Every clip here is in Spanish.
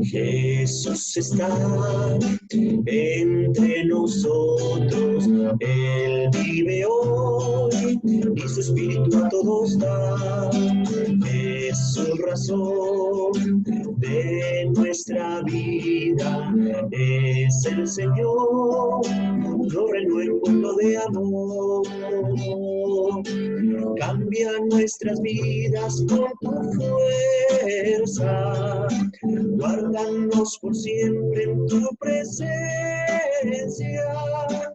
Jesús está entre nosotros, Él vive hoy y su espíritu a todos da. Es su razón de nuestra vida, es el Señor, lo renuevo pueblo de amor. Cambia nuestras vidas con tu fuerza, guárdanos por siempre en tu presencia.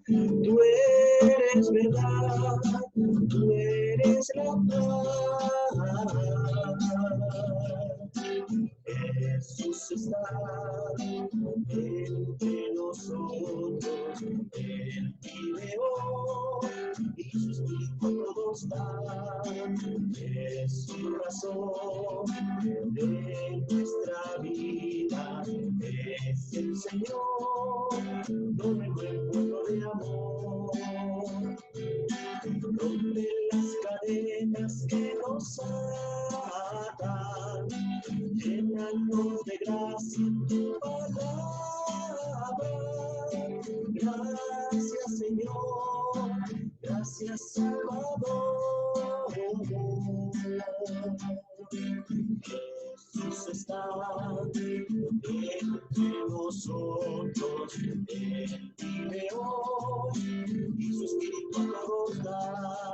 Tú eres verdad, tú eres la paz. Jesús está entre nosotros, Él vive hoy y su espíritu a todos da. Es su razón de nuestra vida, es el Señor, no me pueblo de amor. Rompe las cadenas que nos atan, llénanos de gracia en tu palabra. Gracias, Señor, gracias, Salvador. Jesús está entre nosotros, Él vive hoy y su espíritu a todos da.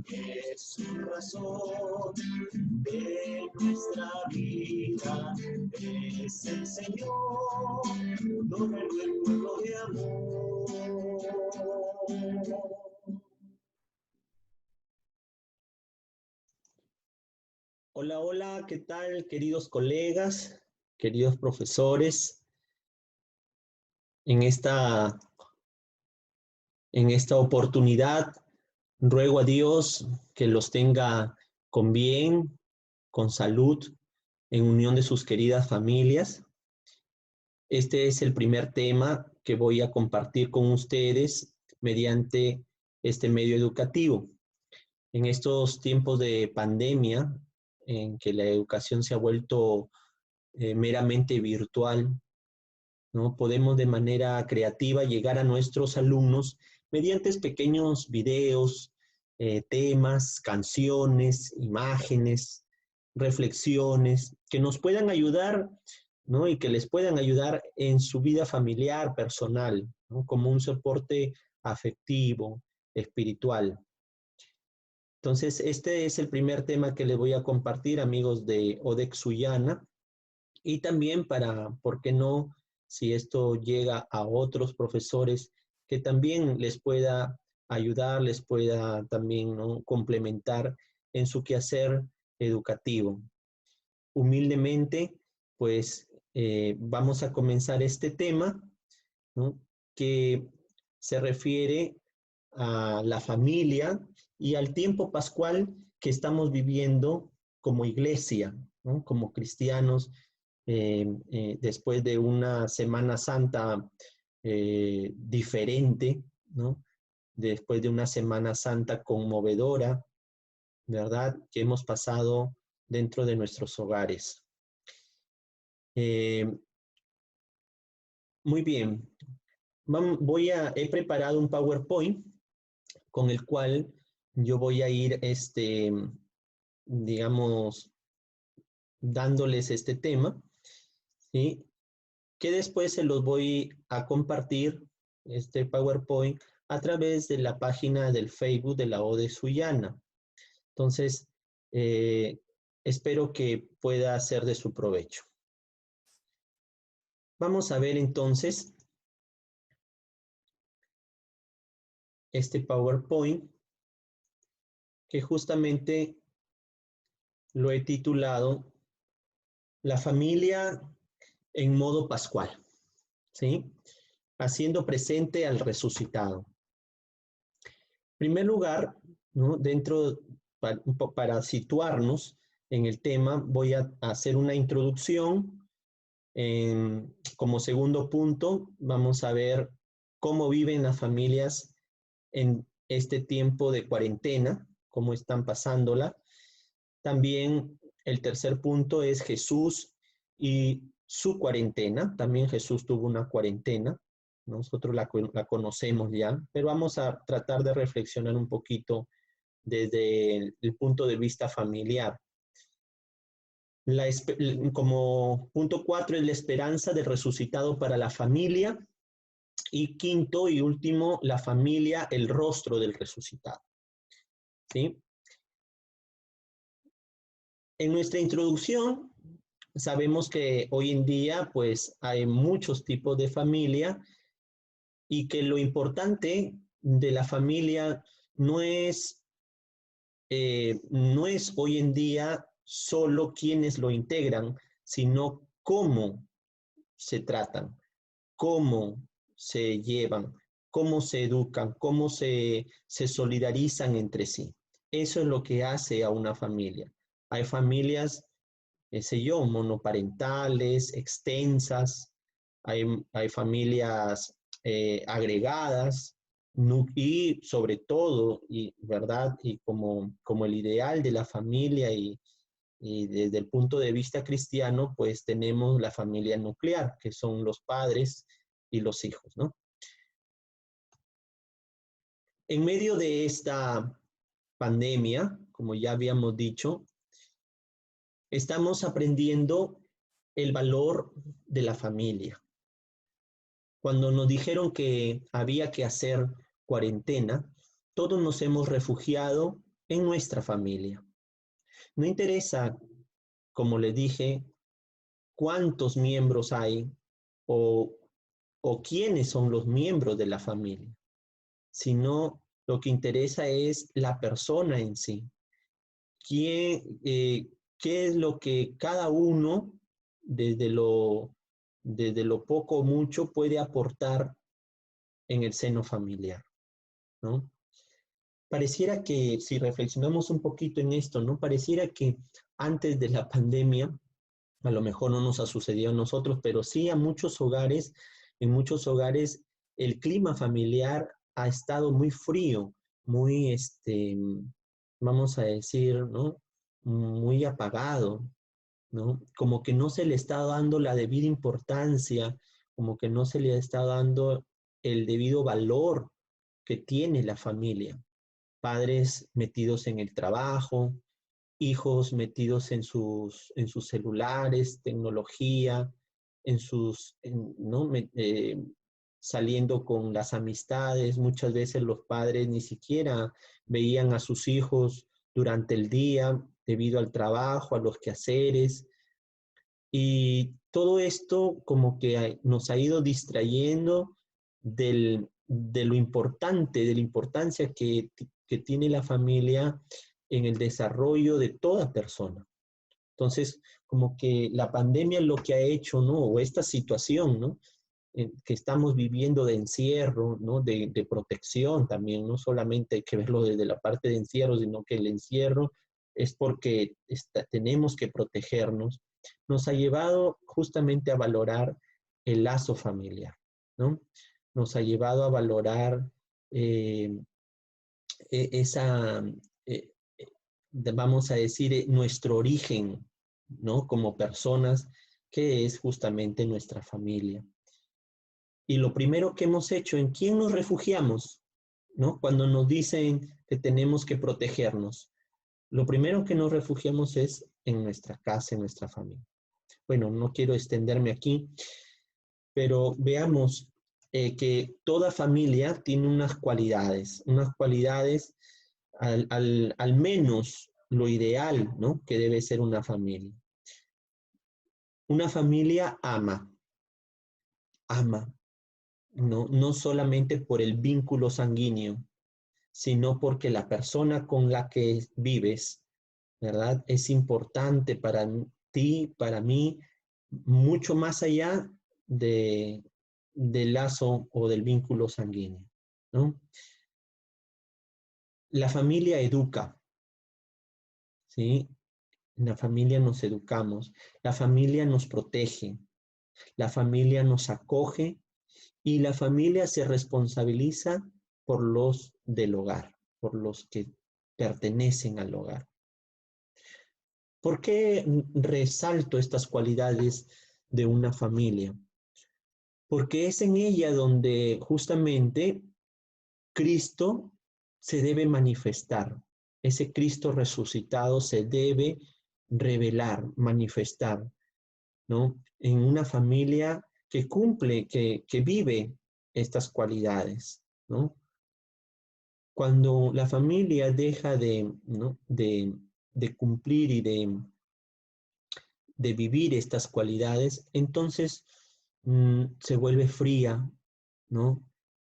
Es su razón de nuestra vida, es el Señor, no renueva el pueblo de amor. Hola, hola, ¿qué tal, queridos colegas, queridos profesores? En esta oportunidad, ruego a Dios que los tenga con bien, con salud, en unión de sus queridas familias. Este es el primer tema que voy a compartir con ustedes mediante este medio educativo. En estos tiempos de pandemia, en que la educación se ha vuelto meramente virtual, ¿no? Podemos de manera creativa llegar a nuestros alumnos mediante pequeños videos, temas, canciones, imágenes, reflexiones que nos puedan ayudar, ¿no? Y que les puedan ayudar en su vida familiar, personal, ¿no? Como un soporte afectivo, espiritual. Entonces, este es el primer tema que les voy a compartir, amigos de ODEC Sullana, y también para, ¿por qué no?, si esto llega a otros profesores, que también les pueda ayudar, les pueda también, ¿no?, complementar en su quehacer educativo. Humildemente, pues vamos a comenzar este tema, ¿no?, que se refiere a la familia y al tiempo pascual que estamos viviendo como iglesia, ¿no?, como cristianos, después de una Semana Santa diferente, ¿no?, después de una Semana Santa conmovedora, ¿verdad?, que hemos pasado dentro de nuestros hogares. Muy bien. He preparado un PowerPoint con el cual yo voy a ir, digamos, dándoles este tema, ¿sí?, que después se los voy a compartir, este PowerPoint, a través de la página del Facebook de la ODEC Sullana. Entonces, espero que pueda ser de su provecho. Vamos a ver entonces este PowerPoint, que justamente lo he titulado La familia en modo pascual, ¿sí?, haciendo presente al resucitado. En primer lugar, ¿no?, para situarnos en el tema, voy a hacer una introducción. Como segundo punto, vamos a ver cómo viven las familias en este tiempo de cuarentena, cómo están pasándola. También el tercer punto es Jesús y su cuarentena. También Jesús tuvo una cuarentena. Nosotros la conocemos ya, pero vamos a tratar de reflexionar un poquito desde el punto de vista familiar. Como punto 4 es la esperanza del resucitado para la familia. Y quinto y último, la familia, el rostro del resucitado. ¿Sí? En nuestra introducción, sabemos que hoy en día pues hay muchos tipos de familia y que lo importante de la familia no es hoy en día solo quienes lo integran, sino cómo se tratan, cómo se llevan, cómo se educan, cómo se solidarizan entre sí. Eso es lo que hace a una familia. Hay familias, qué sé yo, monoparentales, extensas, hay familias agregadas, y sobre todo, y verdad, y como el ideal de la familia y desde el punto de vista cristiano, pues tenemos la familia nuclear, que son los padres y los hijos, ¿no? En medio de esta pandemia, como ya habíamos dicho, estamos aprendiendo el valor de la familia. Cuando nos dijeron que había que hacer cuarentena, todos nos hemos refugiado en nuestra familia. No interesa, como les dije, cuántos miembros hay o, o quiénes son los miembros de la familia, sino lo que interesa es la persona en sí. ¿Qué es lo que cada uno, desde lo poco o mucho, puede aportar en el seno familiar, ¿no? Pareciera que, si reflexionamos un poquito en esto, ¿no? Pareciera que antes de la pandemia, a lo mejor no nos ha sucedido a nosotros, pero sí a muchos hogares, en muchos hogares, el clima familiar ha estado muy frío, muy, vamos a decir, ¿no? Muy apagado, ¿no? Como que no se le está dando la debida importancia, como que no se le está dando el debido valor que tiene la familia. Padres metidos en el trabajo, hijos metidos en sus celulares, tecnología, ¿no? Saliendo con las amistades. Muchas veces los padres ni siquiera veían a sus hijos durante el día debido al trabajo, a los quehaceres. Y todo esto como que nos ha ido distrayendo de lo importante, de la importancia que tiene la familia en el desarrollo de toda persona. Entonces, como que la pandemia lo que ha hecho, ¿no? O esta situación, ¿no? Que estamos viviendo de encierro, ¿no? De protección también, no solamente hay que verlo desde la parte de encierro, sino que el encierro es porque tenemos que protegernos, nos ha llevado justamente a valorar el lazo familiar, ¿no? Nos ha llevado a valorar eh, esa, eh, vamos a decir, nuestro origen, ¿no? Como personas, que es justamente nuestra familia. Y lo primero que hemos hecho, ¿en quién nos refugiamos? ¿No? Cuando nos dicen que tenemos que protegernos, lo primero que nos refugiamos es en nuestra casa, en nuestra familia. Bueno, no quiero extenderme aquí, pero veamos que toda familia tiene unas cualidades al menos lo ideal, ¿no? Que debe ser una familia. Una familia ama, no solamente por el vínculo sanguíneo, sino porque la persona con la que vives, ¿verdad? Es importante para ti, para mí, mucho más allá del lazo o del vínculo sanguíneo, ¿no? La familia educa, ¿sí? En la familia nos educamos, la familia nos protege, la familia nos acoge y la familia se responsabiliza por los del hogar, por los que pertenecen al hogar. ¿Por qué resalto estas cualidades de una familia, porque es en ella donde justamente Cristo se debe manifestar. Ese Cristo resucitado se debe revelar, manifestar, ¿no? En una familia que cumple, que vive estas cualidades, ¿no? Cuando la familia deja de, ¿no? de cumplir y de vivir estas cualidades, entonces se vuelve fría, ¿no?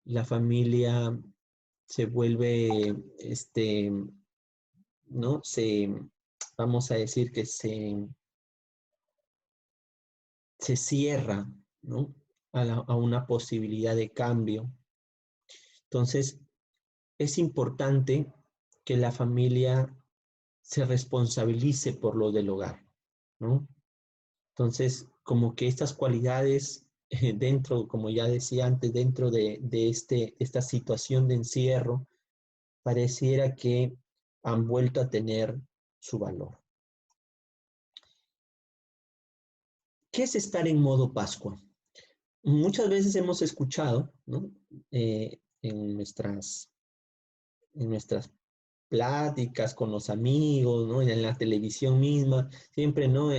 La familia se vuelve, ¿no? Vamos a decir que se cierra, ¿no? A una posibilidad de cambio. Entonces, es importante que la familia se responsabilice por lo del hogar, ¿no? Entonces, como que estas cualidades dentro, como ya decía antes, dentro de esta situación de encierro, pareciera que han vuelto a tener su valor. ¿Qué es estar en modo Pascua? Muchas veces hemos escuchado, ¿no? En nuestras pláticas con los amigos, ¿no? En la televisión misma, siempre, ¿no?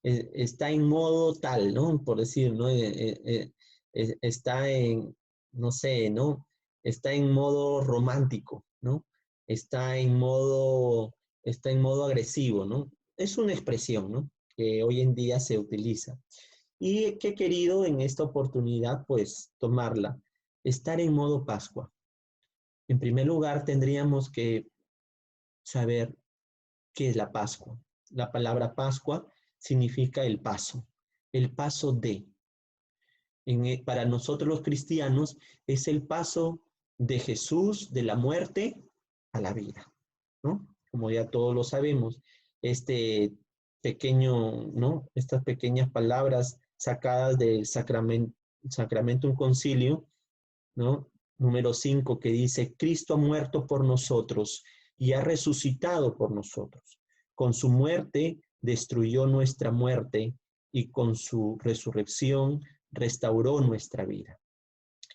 Está en modo tal, ¿no? Por decir, ¿no? Está en, no sé, ¿no? Está en modo romántico, ¿no? Está en modo agresivo, ¿no? Es una expresión, ¿no? Que hoy en día se utiliza. Y que he querido en esta oportunidad, pues, tomarla. Estar en modo Pascua. En primer lugar, tendríamos que saber qué es la Pascua. La palabra Pascua significa el paso de. Para nosotros los cristianos es el paso de Jesús de la muerte a la vida, ¿no? Como ya todos lo sabemos, este pequeño, ¿no? Estas pequeñas palabras sacadas del Sacramentum Concilio, ¿no? Número 5, que dice, Cristo ha muerto por nosotros y ha resucitado por nosotros. Con su muerte destruyó nuestra muerte y con su resurrección restauró nuestra vida.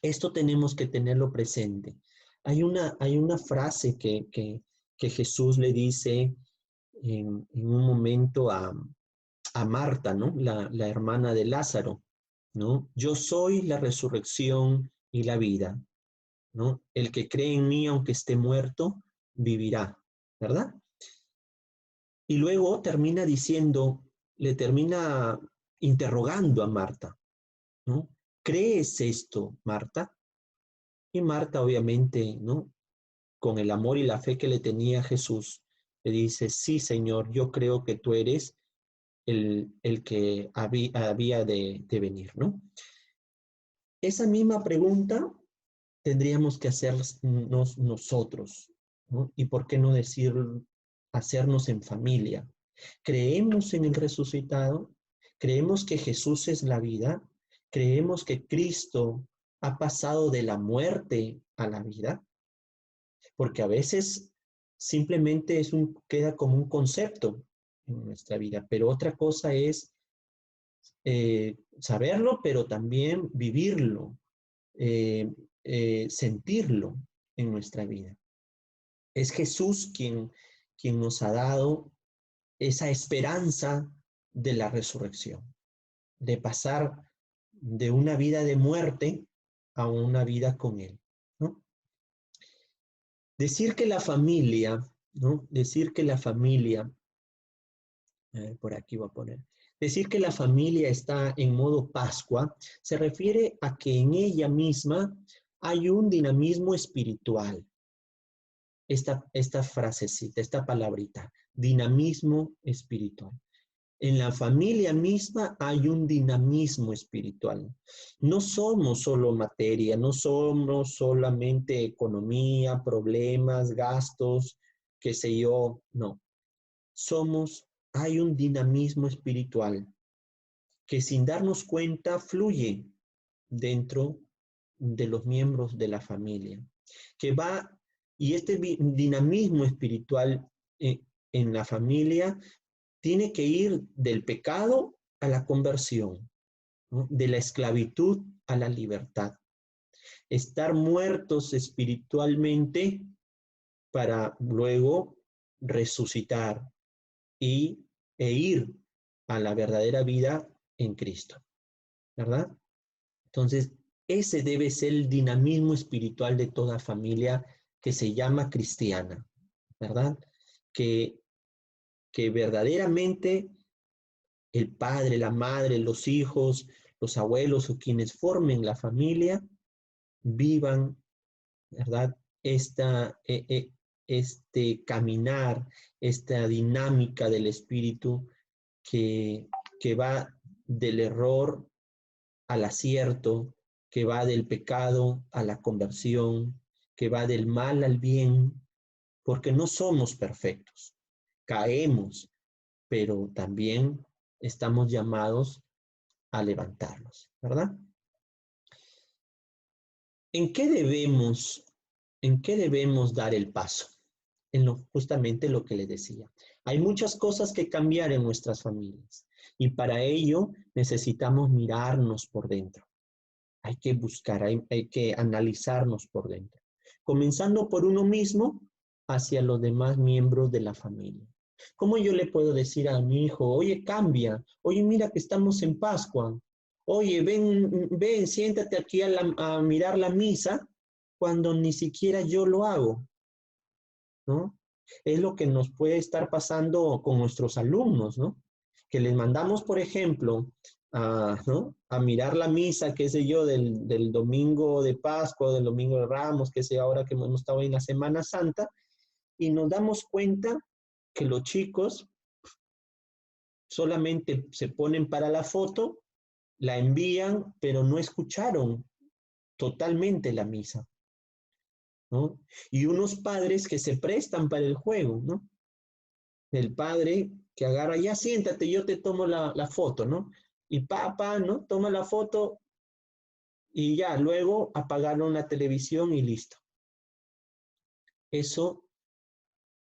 Esto tenemos que tenerlo presente. Hay una frase que Jesús le dice en un momento a Marta, ¿no? La hermana de Lázaro, ¿no? Yo soy la resurrección y la vida, ¿no? El que cree en mí, aunque esté muerto, vivirá, ¿verdad? Y luego termina diciendo, le termina interrogando a Marta, ¿no? ¿Crees esto, Marta? Y Marta, obviamente, ¿no? Con el amor y la fe que le tenía a Jesús, le dice, sí, Señor, yo creo que tú eres el que había de venir, ¿no? Esa misma pregunta tendríamos que hacernos nosotros, ¿no? Y por qué no decir, hacernos en familia. ¿Creemos en el resucitado? ¿Creemos que Jesús es la vida? ¿Creemos que Cristo ha pasado de la muerte a la vida? Porque a veces simplemente queda como un concepto en nuestra vida, pero otra cosa es saberlo, pero también vivirlo, eh, sentirlo en nuestra vida. Es Jesús quien nos ha dado esa esperanza de la resurrección, de pasar de una vida de muerte a una vida con Él, ¿no? Decir que la familia, ¿no? Decir que la familia, por aquí voy a poner, decir que la familia está en modo Pascua se refiere a que en ella misma hay un dinamismo espiritual. Esta frasecita, esta palabrita, dinamismo espiritual. En la familia misma hay un dinamismo espiritual. No somos solo materia, no somos solamente economía, problemas, gastos, qué sé yo, no. Hay un dinamismo espiritual que sin darnos cuenta fluye dentro de los miembros de la familia, que va, y este dinamismo espiritual en la familia tiene que ir del pecado a la conversión, ¿no? De la esclavitud a la libertad. Estar muertos espiritualmente para luego resucitar e ir a la verdadera vida en Cristo, ¿verdad? Entonces, ese debe ser el dinamismo espiritual de toda familia que se llama cristiana, ¿verdad? Que, que verdaderamente el padre, la madre, los hijos, los abuelos o quienes formen la familia vivan, ¿verdad? Este caminar, esta dinámica del espíritu que, que va del error al acierto, que va del pecado a la conversión, que va del mal al bien, porque no somos perfectos. Caemos, pero también estamos llamados a levantarnos, ¿verdad? ¿En qué debemos, en qué debemos dar el paso? Justamente lo que le decía. Hay muchas cosas que cambiar en nuestras familias y para ello necesitamos mirarnos por dentro. Hay que buscar, hay que analizarnos por dentro. Comenzando por uno mismo hacia los demás miembros de la familia. ¿Cómo yo le puedo decir a mi hijo, oye, cambia, oye, mira que estamos en Pascua, oye, ven, siéntate aquí a mirar la misa cuando ni siquiera yo lo hago, ¿no? Es lo que nos puede estar pasando con nuestros alumnos, ¿no? Que les mandamos, por ejemplo, ¿no? A mirar la misa, qué sé yo, del domingo de Pascua, del domingo de Ramos, qué sé, ahora que hemos estado en la Semana Santa, y nos damos cuenta que los chicos solamente se ponen para la foto, la envían, pero no escucharon totalmente la misa, ¿no? Y unos padres que se prestan para el juego, ¿no? El padre que agarra, ya siéntate, yo te tomo la foto, ¿no? Y papá, ¿no? Toma la foto y ya, luego apagaron la televisión y listo. Eso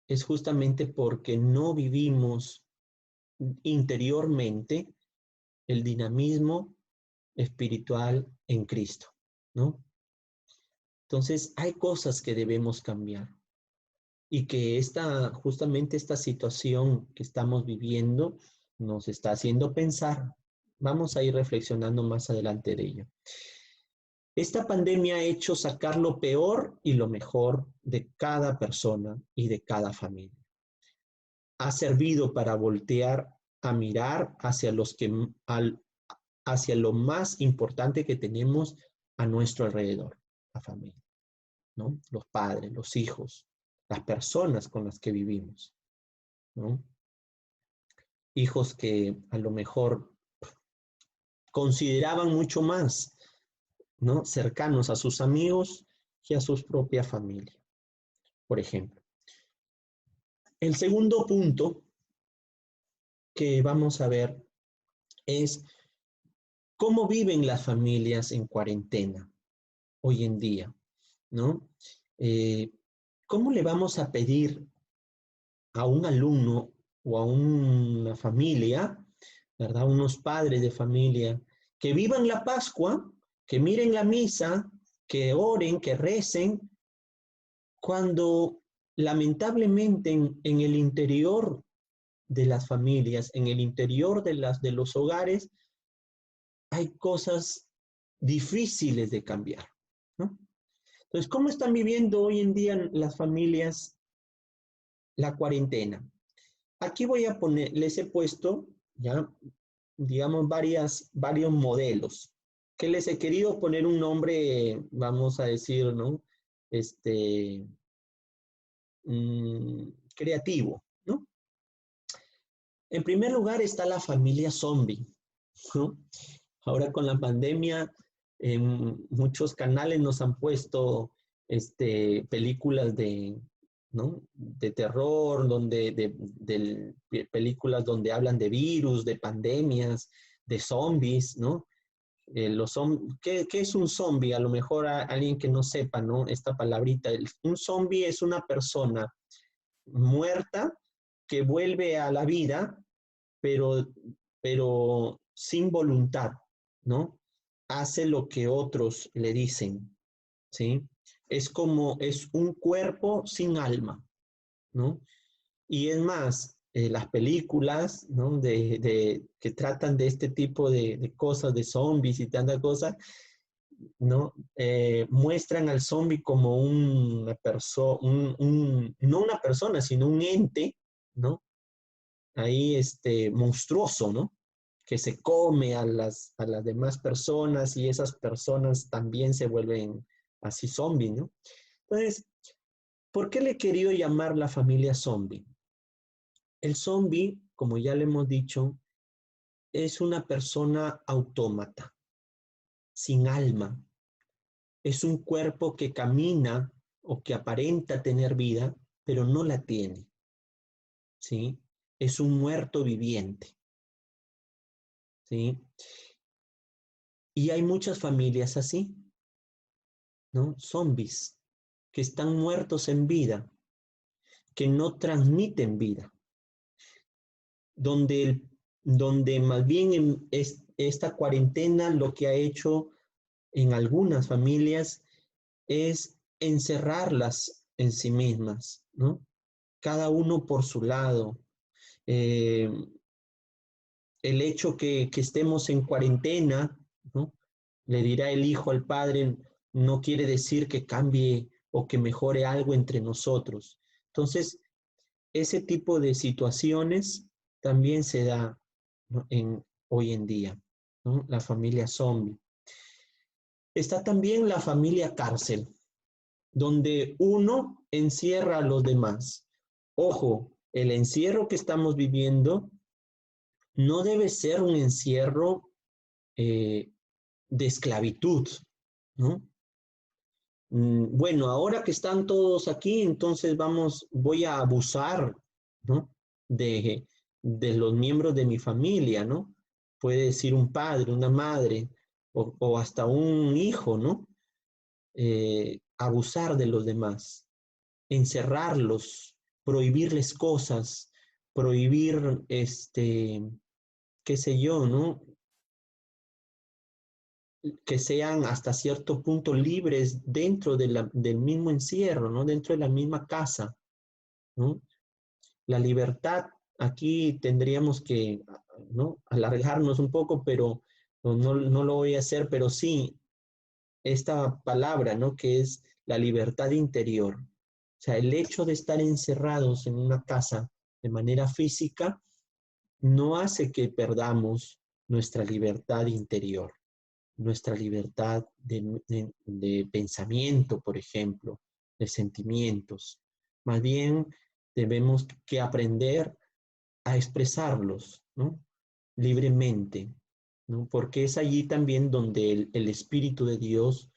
es justamente porque no vivimos interiormente el dinamismo espiritual en Cristo, ¿no? Entonces, hay cosas que debemos cambiar y que justamente esta situación que estamos viviendo nos está haciendo pensar. Vamos a ir reflexionando más adelante de ello. Esta pandemia ha hecho sacar lo peor y lo mejor de cada persona y de cada familia. Ha servido para voltear a mirar hacia lo más importante que tenemos a nuestro alrededor, la familia, ¿no? Los padres, los hijos, las personas con las que vivimos, ¿no? Hijos que a lo mejor consideraban mucho más, ¿no? Cercanos a sus amigos que a su propia familia, por ejemplo. El segundo punto que vamos a ver es cómo viven las familias en cuarentena hoy en día, ¿no? ¿Cómo le vamos a pedir a un alumno o a una familia, ¿verdad? Unos padres de familia que vivan la Pascua, que miren la misa, que oren, que recen, cuando lamentablemente en el interior de las familias, en el interior de los hogares, hay cosas difíciles de cambiar, ¿no? Entonces, ¿cómo están viviendo hoy en día las familias la cuarentena? Aquí les he puesto, ya, digamos, varios modelos, que les he querido poner un nombre, vamos a decir, ¿no? Creativo, ¿no? En primer lugar está la familia zombie, ¿no? Ahora con la pandemia, en muchos canales nos han puesto películas ¿no? de terror, películas donde hablan de virus, de pandemias, de zombies, ¿no? ¿Qué es un zombie? A lo mejor alguien que no sepa, ¿no? Esta palabrita. Un zombie es una persona muerta que vuelve a la vida, pero sin voluntad, ¿no? Hace lo que otros le dicen, ¿sí? Es un cuerpo sin alma, ¿no? Y es más, las películas, ¿no? Que tratan de este tipo de cosas, de zombies y tantas cosas, ¿no? Muestran al zombie como una persona, no una persona, sino un ente, ¿no? Ahí, monstruoso, ¿no? Que se come a las demás personas y esas personas también se vuelven así zombies, ¿no? Entonces, ¿por qué le he querido llamar la familia zombie? El zombie, como ya le hemos dicho, es una persona autómata, sin alma. Es un cuerpo que camina o que aparenta tener vida, pero no la tiene, ¿sí? Es un muerto viviente, ¿sí? Y hay muchas familias así, ¿no? Zombies, que están muertos en vida, que no transmiten vida, donde, donde más bien esta cuarentena lo que ha hecho en algunas familias es encerrarlas en sí mismas, ¿no? Cada uno por su lado. Eh, el hecho que estemos en cuarentena, ¿no? Le dirá el hijo al padre, no quiere decir que cambie o que mejore algo entre nosotros. Entonces, ese tipo de situaciones también se da, ¿no? Hoy en día, ¿no? La familia zombie. Está también la familia cárcel, donde uno encierra a los demás. Ojo, el encierro que estamos viviendo no debe ser un encierro eh, de esclavitud, ¿no? Bueno, ahora que están todos aquí, entonces voy a abusar, ¿no? De, de los miembros de mi familia, ¿no? Puede decir un padre, una madre o hasta un hijo, ¿no? Abusar de los demás, encerrarlos, prohibirles cosas, prohibir, qué sé yo, ¿no? Que sean hasta cierto punto libres dentro del mismo encierro, ¿no? Dentro de la misma casa, ¿no? La libertad, aquí tendríamos que, ¿no? Alargarnos un poco, pero no lo voy a hacer, pero sí, esta palabra, ¿no? Que es la libertad interior. O sea, el hecho de estar encerrados en una casa de manera física no hace que perdamos nuestra libertad interior, nuestra libertad de pensamiento, por ejemplo, de sentimientos. Más bien debemos que aprender a expresarlos, ¿no? Libremente, ¿no? Porque es allí también donde el Espíritu de Dios,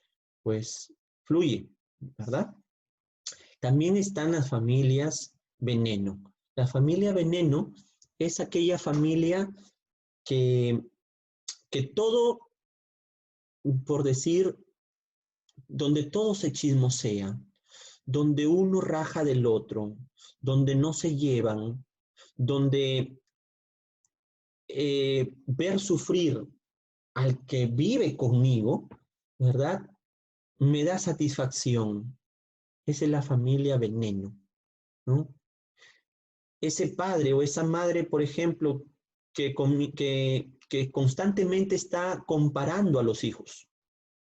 pues, fluye, ¿verdad? También están las familias veneno. La familia veneno es aquella familia que, que todo, por decir, donde todo se chismosea, donde uno raja del otro, donde no se llevan, donde ver sufrir al que vive conmigo, ¿verdad? Me da satisfacción. Esa es la familia veneno, ¿no? Ese padre o esa madre, por ejemplo, que constantemente está comparando a los hijos,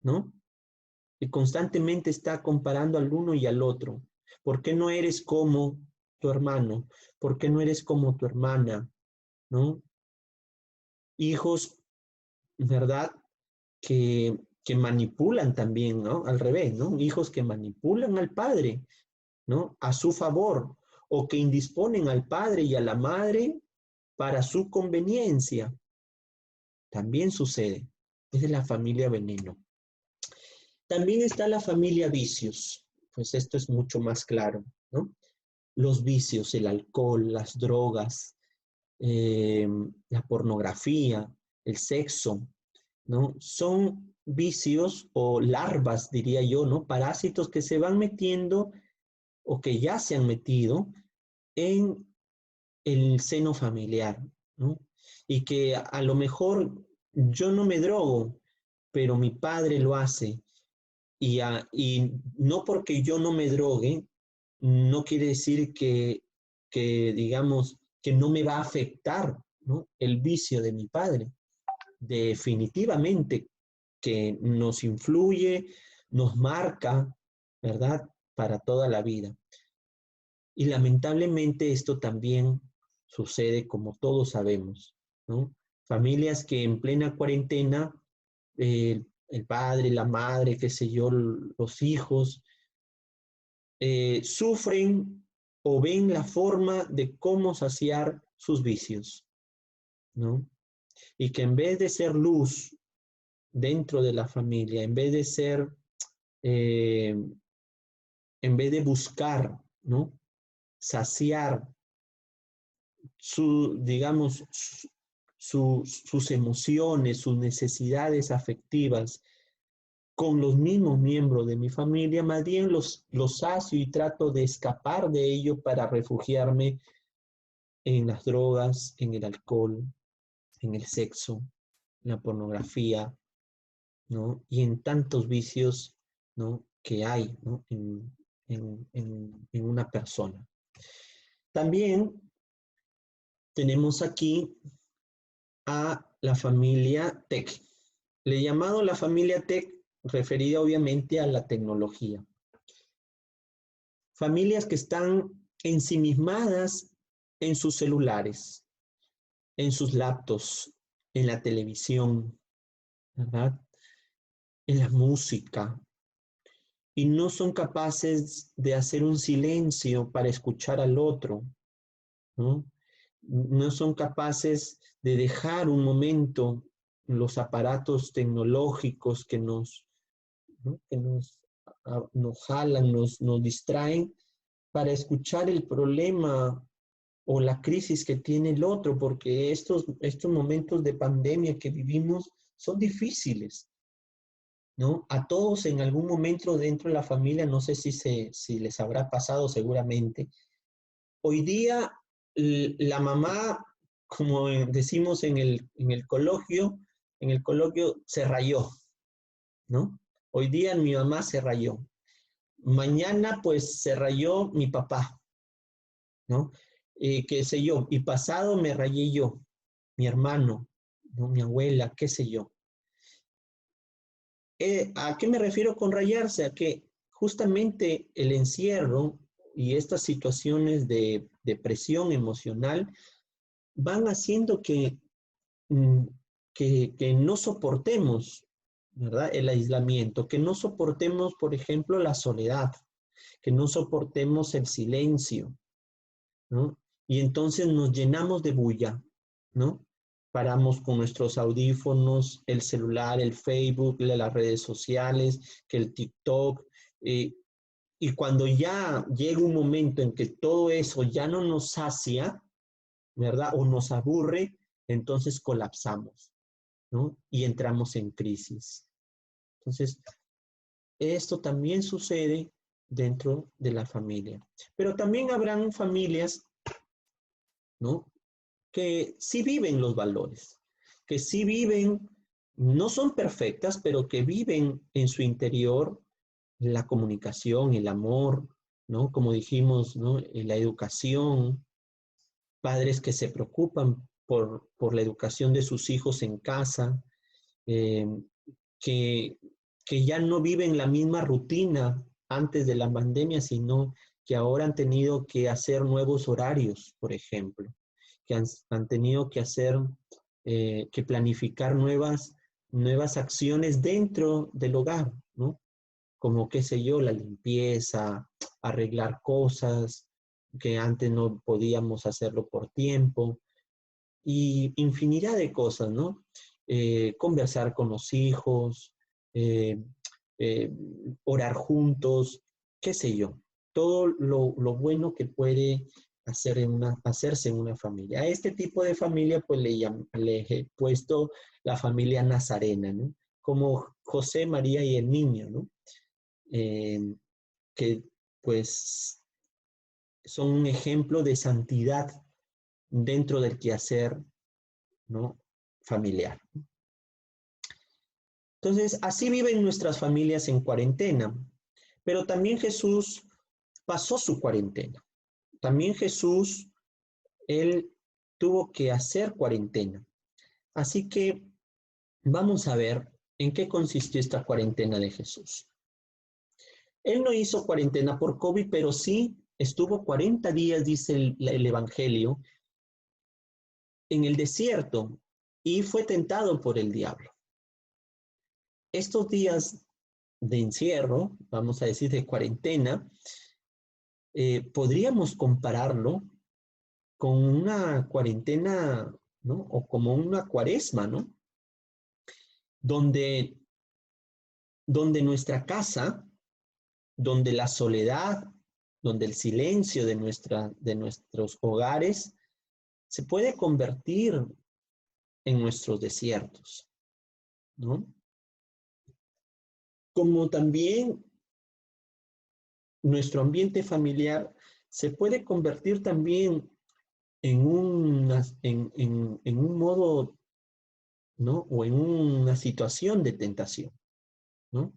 ¿no? Y constantemente está comparando al uno y al otro. ¿Por qué no eres como tu hermano? ¿Por qué no eres como tu hermana? ¿No? Hijos, ¿verdad? Que manipulan también, ¿no? Al revés, ¿no? Hijos que manipulan al padre, ¿no? A su favor, o que indisponen al padre y a la madre para su conveniencia. También sucede. Es de la familia veneno. También está la familia vicios. Pues esto es mucho más claro, ¿no? Los vicios, el alcohol, las drogas, la pornografía, el sexo, ¿no? Son vicios o larvas, diría yo, ¿no? Parásitos que se van metiendo o que ya se han metido en el seno familiar, ¿no? Y que a lo mejor yo no me drogo, pero mi padre lo hace. Y no porque yo no me drogue, no quiere decir digamos, que no me va a afectar, ¿no?, el vicio de mi padre. Definitivamente que nos influye, nos marca, ¿verdad?, para toda la vida. Y lamentablemente esto también sucede, como todos sabemos, ¿no? Familias que en plena cuarentena, el padre, la madre, qué sé yo, los hijos, sufren o ven la forma de cómo saciar sus vicios, ¿no? Y que en vez de ser luz dentro de la familia, eh, en vez de buscar, ¿no?, saciar digamos, sus emociones, sus necesidades afectivas con los mismos miembros de mi familia, más bien los sacio y trato de escapar de ello para refugiarme en las drogas, en el alcohol, en el sexo, en la pornografía, ¿no?, y en tantos vicios, ¿no?, que hay, ¿no?, en una persona. También tenemos aquí a la familia TEC. Le he llamado la familia TEC referida obviamente a la tecnología. Familias que están ensimismadas en sus celulares, en sus laptops, en la televisión, ¿verdad?, en la música, y no son capaces de hacer un silencio para escuchar al otro, ¿no? No son capaces de dejar un momento los aparatos tecnológicos que ¿no?, que nos jalan, nos distraen, para escuchar el problema o la crisis que tiene el otro, porque estos momentos de pandemia que vivimos son difíciles, ¿no? A todos en algún momento dentro de la familia, no sé si les habrá pasado seguramente. Hoy día la mamá, como decimos en el coloquio se rayó, ¿no? Hoy día mi mamá se rayó. Mañana pues se rayó mi papá, ¿no? Qué sé yo, y pasado me rayé yo, mi hermano, ¿no?, mi abuela, qué sé yo. ¿A qué me refiero con rayarse? A que justamente el encierro y estas situaciones de depresión emocional van haciendo mm, que no soportemos, ¿verdad?, el aislamiento, que no soportemos, por ejemplo, la soledad, que no soportemos el silencio, ¿no? Y entonces nos llenamos de bulla, ¿no? Paramos con nuestros audífonos, el celular, el Facebook, las redes sociales, que el TikTok, eh, y cuando ya llega un momento en que todo eso ya no nos sacia, ¿verdad?, o nos aburre, entonces colapsamos, ¿no?, y entramos en crisis. Entonces, esto también sucede dentro de la familia. Pero también habrán familias, ¿no?, que sí viven los valores, que sí viven, no son perfectas, pero que viven en su interior la comunicación, el amor, ¿no? Como dijimos, ¿no?, la educación, padres que se preocupan por la educación de sus hijos en casa, eh, que, que ya no viven la misma rutina antes de la pandemia, sino que ahora han tenido que hacer nuevos horarios, por ejemplo, que han tenido que que planificar nuevas acciones dentro del hogar, ¿no? Como, qué sé yo, la limpieza, arreglar cosas que antes no podíamos hacerlo por tiempo, y infinidad de cosas, ¿no? Conversar con los hijos, eh, eh, orar juntos, qué sé yo, todo lo bueno que puede hacerse en una familia. A este tipo de familia, pues le he puesto la familia nazarena, ¿no? Como José, María y el niño, ¿no? Eh, que pues son un ejemplo de santidad dentro del quehacer, ¿no?, familiar. Entonces, así viven nuestras familias en cuarentena. Pero también Jesús pasó su cuarentena. También Jesús, él tuvo que hacer cuarentena. Así que vamos a ver en qué consistió esta cuarentena de Jesús. Él no hizo cuarentena por COVID, pero sí estuvo 40 días, dice el Evangelio, en el desierto y fue tentado por el diablo. Estos días de encierro, vamos a decir de cuarentena, podríamos compararlo con una cuarentena, ¿no? O como una cuaresma, ¿no? Donde nuestra casa, donde la soledad, donde el silencio de nuestros hogares se puede convertir en nuestros desiertos, ¿no? Como también nuestro ambiente familiar se puede convertir también en un modo, ¿no? O en una situación de tentación, ¿no?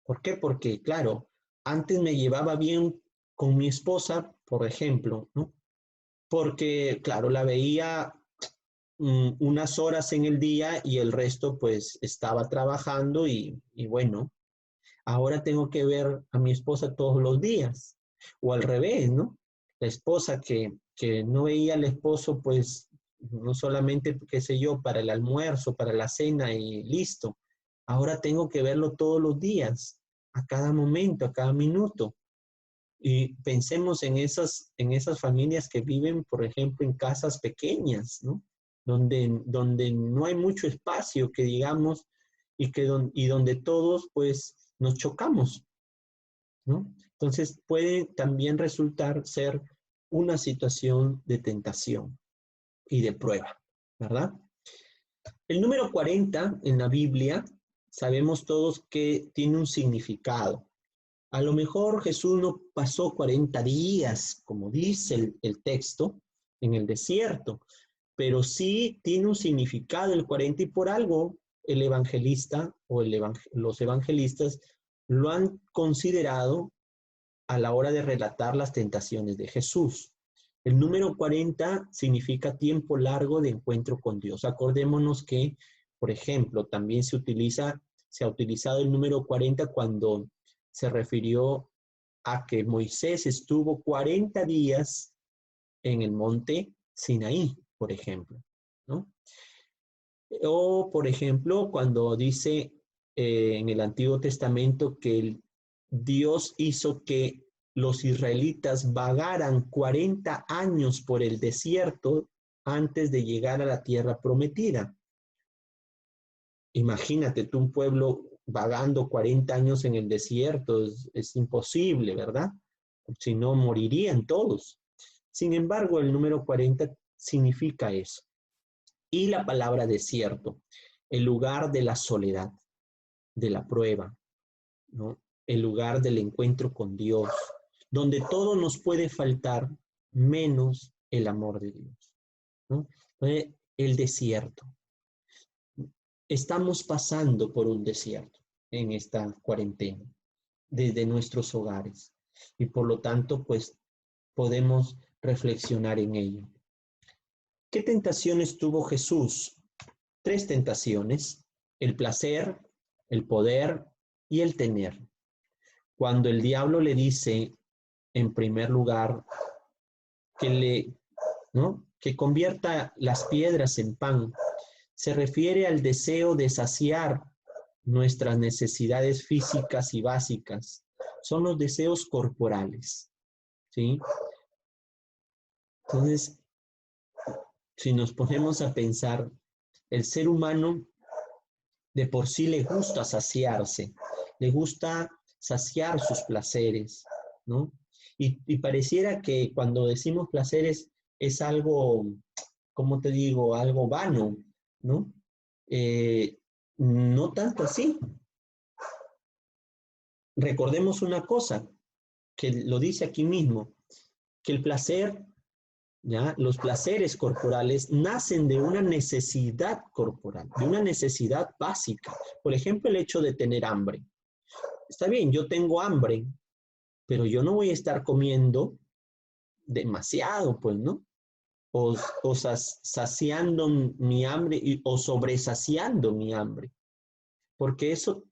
¿Por qué? Porque, claro, antes me llevaba bien con mi esposa, por ejemplo, ¿no? Porque, claro, la veía unas horas en el día y el resto pues estaba trabajando y bueno, ahora tengo que ver a mi esposa todos los días. O al revés, ¿no? La esposa que no veía al esposo pues no solamente, qué sé yo, para el almuerzo, para la cena y listo. Ahora tengo que verlo todos los días, a cada momento, a cada minuto. Y pensemos en esas familias que viven, por ejemplo, en casas pequeñas, ¿no? Donde no hay mucho espacio, que digamos, y donde todos, pues, nos chocamos, ¿no? Entonces, puede también resultar ser una situación de tentación y de prueba, ¿verdad? El número 40 en la Biblia, sabemos todos que tiene un significado. A lo mejor Jesús no pasó 40 días, como dice el texto, en el desierto, pero sí tiene un significado el 40 y por algo el evangelista o los evangelistas lo han considerado a la hora de relatar las tentaciones de Jesús. El número 40 significa tiempo largo de encuentro con Dios. Acordémonos que, por ejemplo, también se ha utilizado el número 40 cuando se refirió a que Moisés estuvo 40 días en el monte Sinaí, por ejemplo, ¿no? O, por ejemplo, cuando dice en el Antiguo Testamento que Dios hizo que los israelitas vagaran 40 años por el desierto antes de llegar a la tierra prometida. Imagínate tú un pueblo vagando 40 años en el desierto, es imposible, ¿verdad? Si no, morirían todos. Sin embargo, el número 40 significa eso. Y la palabra desierto, el lugar de la soledad, de la prueba, ¿no? El lugar del encuentro con Dios, donde todo nos puede faltar menos el amor de Dios, ¿no? El desierto. Estamos pasando por un desierto en esta cuarentena, desde nuestros hogares, y por lo tanto, pues, podemos reflexionar en ello. ¿Qué tentaciones tuvo Jesús? 3 tentaciones: el placer, el poder y el tener. Cuando el diablo le dice, en primer lugar, ¿no? que convierta las piedras en pan, se refiere al deseo de saciar nuestras necesidades físicas y básicas. Son los deseos corporales, ¿sí? Entonces, si nos ponemos a pensar, el ser humano de por sí le gusta saciarse, le gusta saciar sus placeres, ¿no? Y pareciera que cuando decimos placeres es algo, ¿cómo te digo? Algo vano, ¿no? No tanto así. Recordemos una cosa, que lo dice aquí mismo, que el placer ¿ya? Los placeres corporales nacen de una necesidad corporal, de una necesidad básica. Por ejemplo, el hecho de tener hambre. Está bien, yo tengo hambre, pero yo no voy a estar comiendo demasiado, pues, ¿no? O saciando mi hambre o sobresaciando mi hambre, porque eso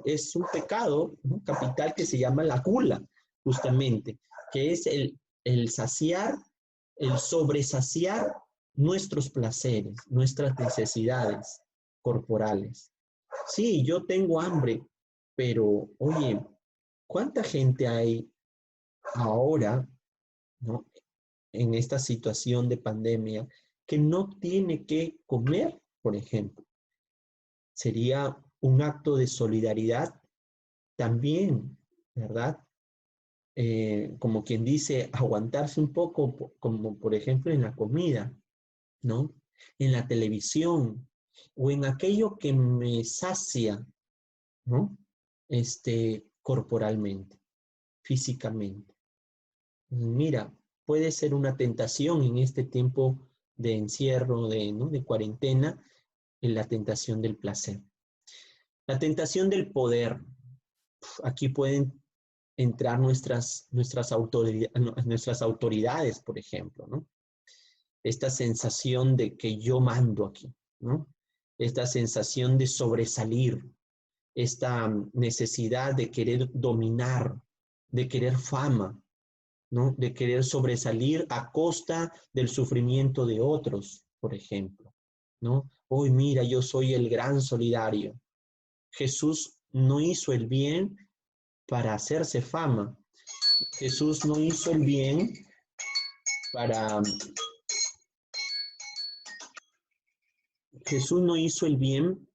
es un pecado, ¿no?, capital, que se llama la gula, justamente, que es el saciar, el sobresaciar nuestros placeres, nuestras necesidades corporales. Sí, yo tengo hambre, pero oye, ¿cuánta gente hay ahora, ¿no?, en esta situación de pandemia que no tiene que comer, por ejemplo? Sería un acto de solidaridad también, ¿verdad? Como quien dice, aguantarse un poco, como por ejemplo en la comida, ¿no? En la televisión o en aquello que me sacia, ¿no? Corporalmente, físicamente. Mira, puede ser una tentación en este tiempo de encierro, ¿no?, de cuarentena, en la tentación del placer. La tentación del poder. Aquí pueden entrar nuestras autoridades, por ejemplo, ¿no? Esta sensación de que yo mando aquí, ¿no? Esta sensación de sobresalir, esta necesidad de querer dominar, de querer fama, ¿no? De querer sobresalir a costa del sufrimiento de otros, por ejemplo, ¿no? Hoy mira, yo soy el gran solidario. Jesús no hizo el bien para hacerse fama. Jesús no hizo el bien para... Jesús no hizo el bien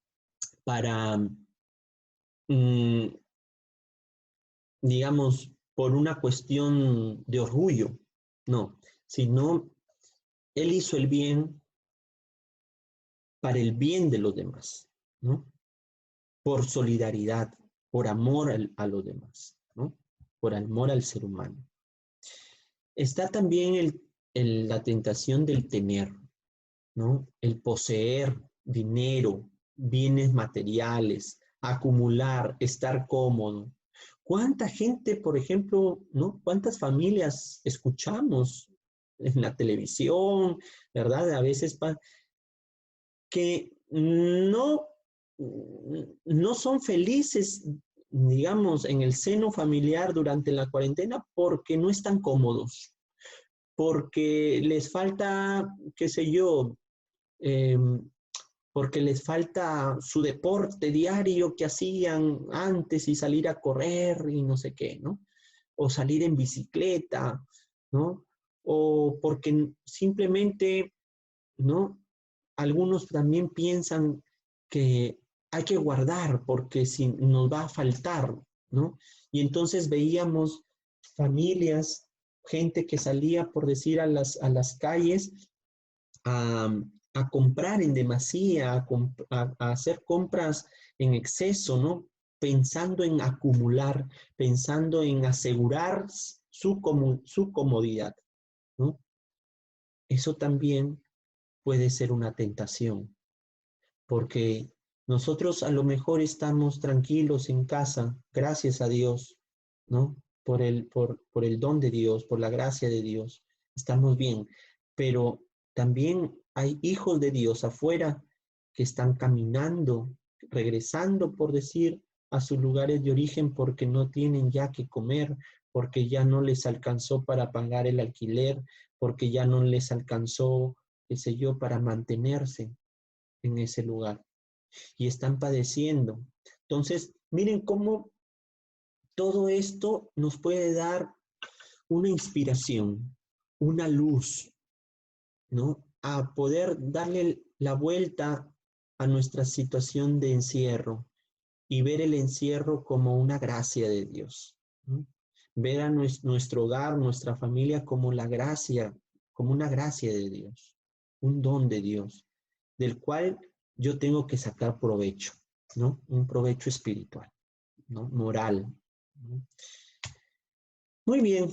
para, digamos, por una cuestión de orgullo, no, sino Él hizo el bien para el bien de los demás, ¿no? Por solidaridad, por amor a los demás, ¿no? Por amor al ser humano. Está también la tentación del tener, ¿no? El poseer dinero, bienes materiales, acumular, estar cómodo. ¿Cuánta gente, por ejemplo, ¿no? ¿Cuántas familias escuchamos en la televisión, verdad? A veces que no son felices, digamos, en el seno familiar durante la cuarentena porque no están cómodos, porque les falta, qué sé yo, eh, porque les falta su deporte diario que hacían antes y salir a correr y no sé qué, ¿no? O salir en bicicleta, ¿no? O porque simplemente, ¿no? Algunos también piensan que hay que guardar porque si nos va a faltar, ¿no? Y entonces veíamos familias, gente que salía, por decir, a las calles a, a comprar en demasía, a hacer compras en exceso, ¿no? Pensando en acumular, pensando en asegurar su comodidad, ¿no? Eso también puede ser una tentación, porque nosotros a lo mejor estamos tranquilos en casa, gracias a Dios, ¿no? Por el don de Dios, por la gracia de Dios, estamos bien, pero también hay hijos de Dios afuera que están caminando, regresando, por decir, a sus lugares de origen porque no tienen ya que comer, porque ya no les alcanzó para pagar el alquiler, porque ya no les alcanzó, qué sé yo, para mantenerse en ese lugar y están padeciendo. Entonces, miren cómo todo esto nos puede dar una inspiración, una luz, ¿no? A poder darle la vuelta a nuestra situación de encierro y ver el encierro como una gracia de Dios, ¿no? Ver a nuestro hogar, nuestra familia como la gracia, como una gracia de Dios, un don de Dios, del cual yo tengo que sacar provecho, ¿no? Un provecho espiritual, ¿no? Moral, ¿no? Muy bien.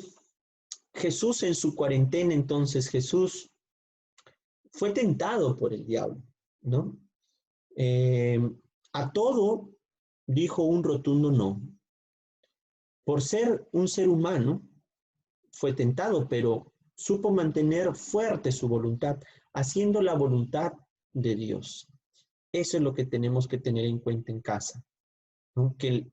Jesús en su cuarentena, entonces Jesús fue tentado por el diablo, ¿no? Eh, a todo dijo un rotundo no. Por ser un ser humano, fue tentado, pero supo mantener fuerte su voluntad, haciendo la voluntad de Dios. Eso es lo que tenemos que tener en cuenta en casa, ¿no? Que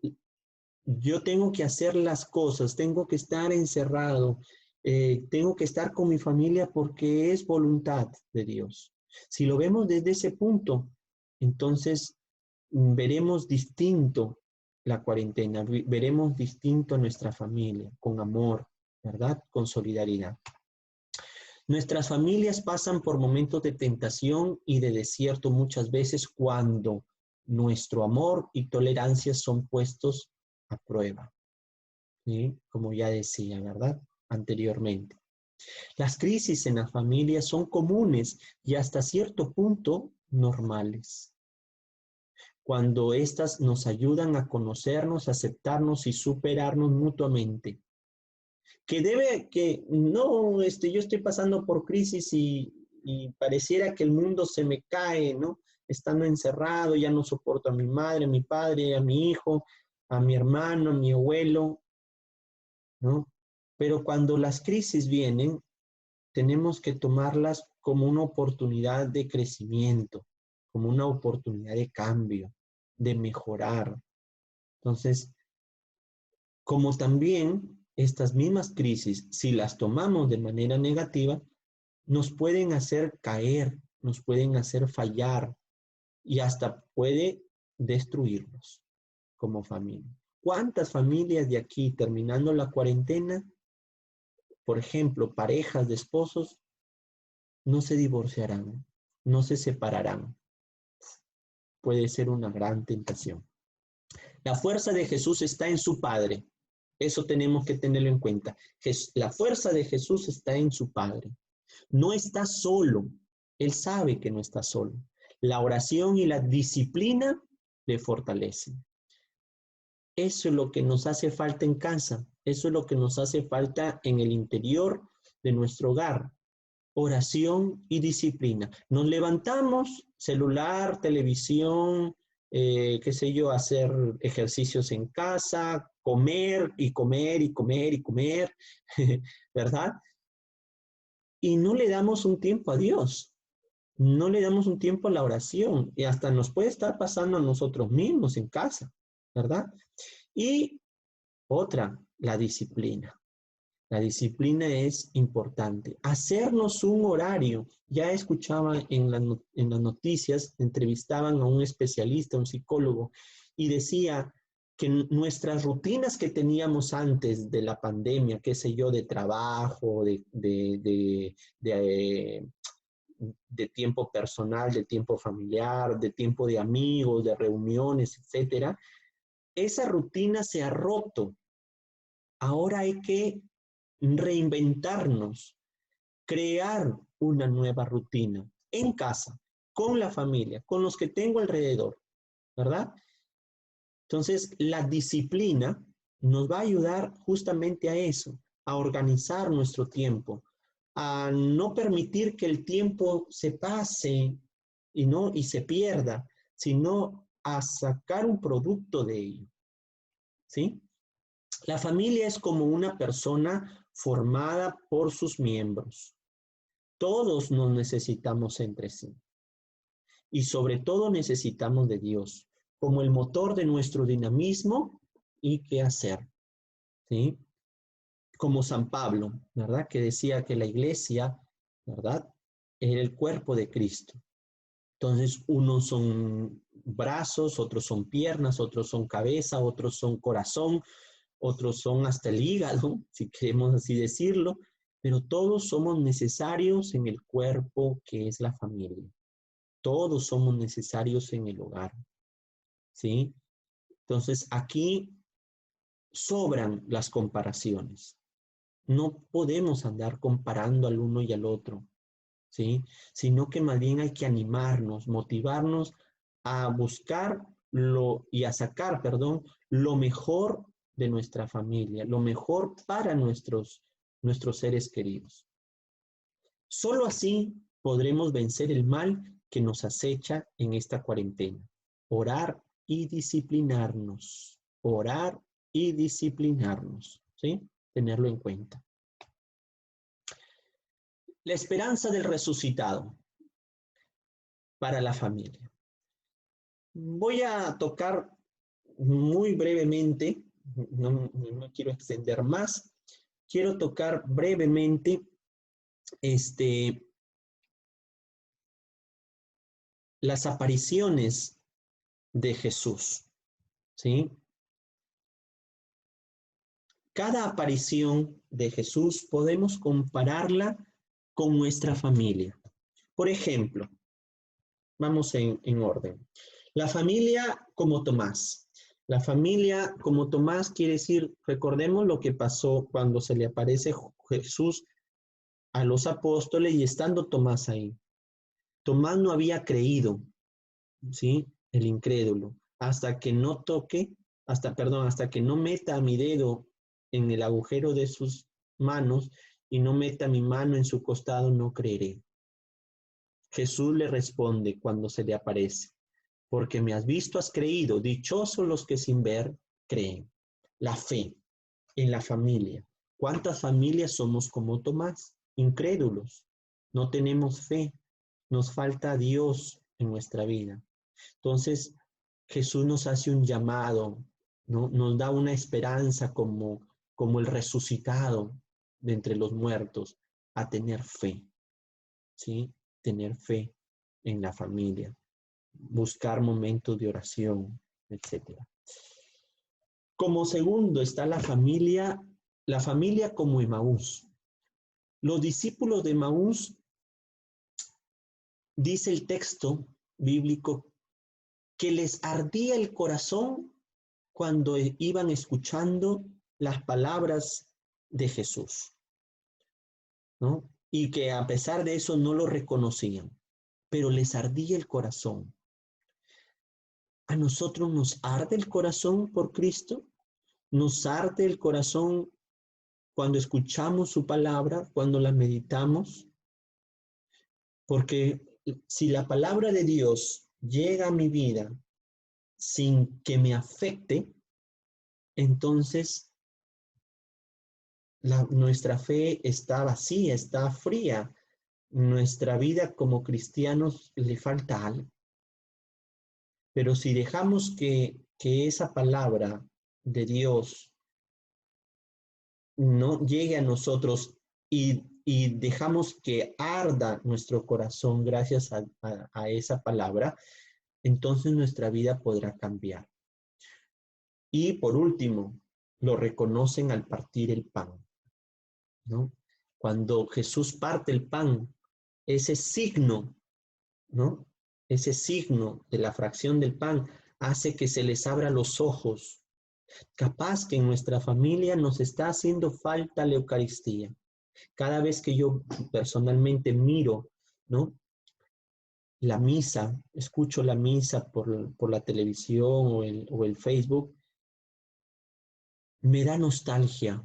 yo tengo que hacer las cosas, tengo que estar encerrado, tengo que estar con mi familia porque es voluntad de Dios. Si lo vemos desde ese punto, entonces veremos distinto la cuarentena, veremos distinto a nuestra familia, con amor, ¿verdad? Con solidaridad. Nuestras familias pasan por momentos de tentación y de desierto muchas veces cuando nuestro amor y tolerancia son puestos a prueba, ¿sí? Como ya decía, ¿verdad? Anteriormente. Las crisis en las familias son comunes y hasta cierto punto normales. Cuando éstas nos ayudan a conocernos, aceptarnos y superarnos mutuamente. No, yo estoy pasando por crisis y pareciera que el mundo se me cae, ¿no? Estando encerrado, ya no soporto a mi madre, a mi padre, a mi hijo, a mi hermano, a mi abuelo, ¿no? Pero cuando las crisis vienen, tenemos que tomarlas como una oportunidad de crecimiento, como una oportunidad de cambio, de mejorar. Entonces, como también estas mismas crisis, si las tomamos de manera negativa, nos pueden hacer caer, nos pueden hacer fallar y hasta puede destruirnos como familia. ¿Cuántas familias de aquí terminando la cuarentena, por ejemplo, parejas de esposos, no se divorciarán, no se separarán? Puede ser una gran tentación. La fuerza de Jesús está en su Padre. Eso tenemos que tenerlo en cuenta. La fuerza de Jesús está en su Padre. No está solo. Él sabe que no está solo. La oración y la disciplina le fortalecen. Eso es lo que nos hace falta en casa. Eso es lo que nos hace falta en el interior de nuestro hogar. Oración y disciplina. Nos levantamos, celular, televisión, qué sé yo, hacer ejercicios en casa, comer y comer y comer y comer, ¿verdad? Y no le damos un tiempo a Dios, no le damos un tiempo a la oración y hasta nos puede estar pasando a nosotros mismos en casa, ¿verdad? Y otra, la disciplina. La disciplina es importante. Hacernos un horario. Ya escuchaba en las noticias, entrevistaban a un especialista, un psicólogo, y decía que nuestras rutinas que teníamos antes de la pandemia, qué sé yo, de trabajo, de tiempo personal, de tiempo familiar, de tiempo de amigos, de reuniones, etcétera, esa rutina se ha roto. Ahora hay que reinventarnos, crear una nueva rutina en casa, con la familia, con los que tengo alrededor, ¿verdad? Entonces, la disciplina nos va a ayudar justamente a eso, a organizar nuestro tiempo, a no permitir que el tiempo se pase y se pierda, sino a sacar un producto de ello, ¿sí? La familia es como una persona formada por sus miembros. Todos nos necesitamos entre sí. Y sobre todo necesitamos de Dios como el motor de nuestro dinamismo y qué hacer, ¿sí? Como San Pablo, ¿verdad? Que decía que la iglesia, ¿verdad? Era el cuerpo de Cristo. Entonces, unos son brazos, otros son piernas, otros son cabeza, otros son corazón, otros son hasta el hígado, si queremos así decirlo, pero todos somos necesarios en el cuerpo que es la familia. Todos somos necesarios en el hogar, ¿sí? Entonces, aquí sobran las comparaciones. No podemos andar comparando al uno y al otro, ¿sí? Sino que más bien hay que animarnos, motivarnos a buscar y a sacar, perdón, lo mejor de nuestra familia, lo mejor para nuestros nuestros seres queridos. Solo así podremos vencer el mal que nos acecha en esta cuarentena. Orar y disciplinarnos. Orar y disciplinarnos, ¿sí? Tenerlo en cuenta. La esperanza del resucitado para la familia. Voy a tocar muy brevemente, no quiero extender más, quiero tocar brevemente las apariciones de Jesús, ¿sí? Cada aparición de Jesús podemos compararla con nuestra familia. Por ejemplo, vamos en orden. La familia como Tomás. La familia como Tomás quiere decir, recordemos lo que pasó cuando se le aparece Jesús a los apóstoles y estando Tomás ahí. Tomás no había creído, ¿sí? El incrédulo, hasta que no toque, hasta que no meta mi dedo en el agujero de sus manos y no meta mi mano en su costado, no creeré. Jesús le responde cuando se le aparece, porque me has visto, has creído, dichosos los que sin ver creen. La fe en la familia. ¿Cuántas familias somos como Tomás? Incrédulos. No tenemos fe. Nos falta Dios en nuestra vida. Entonces, Jesús nos hace un llamado, ¿no? Nos da una esperanza como el resucitado de entre los muertos, a tener fe, ¿sí? Tener fe en la familia, buscar momentos de oración, etc. Como segundo está la familia como Emaús. Los discípulos de Emaús, dice el texto bíblico, que les ardía el corazón cuando iban escuchando las palabras de Jesús, ¿no? Y que a pesar de eso no lo reconocían, pero les ardía el corazón. ¿A nosotros nos arde el corazón por Cristo? ¿Nos arde el corazón cuando escuchamos su palabra, cuando la meditamos? Porque si la palabra de Dios llega a mi vida sin que me afecte, entonces nuestra fe está vacía, está fría. Nuestra vida como cristianos le falta algo. Pero si dejamos que esa palabra de Dios no llegue a nosotros y dejamos que arda nuestro corazón gracias a esa palabra, entonces nuestra vida podrá cambiar. Y por último, lo reconocen al partir el pan, ¿no? Cuando Jesús parte el pan, ese signo, ¿no? Ese signo de la fracción del pan hace que se les abra los ojos. Capaz que en nuestra familia nos está haciendo falta la Eucaristía. Cada vez que yo personalmente miro, ¿no? La misa, escucho la misa por la televisión o el Facebook, me da nostalgia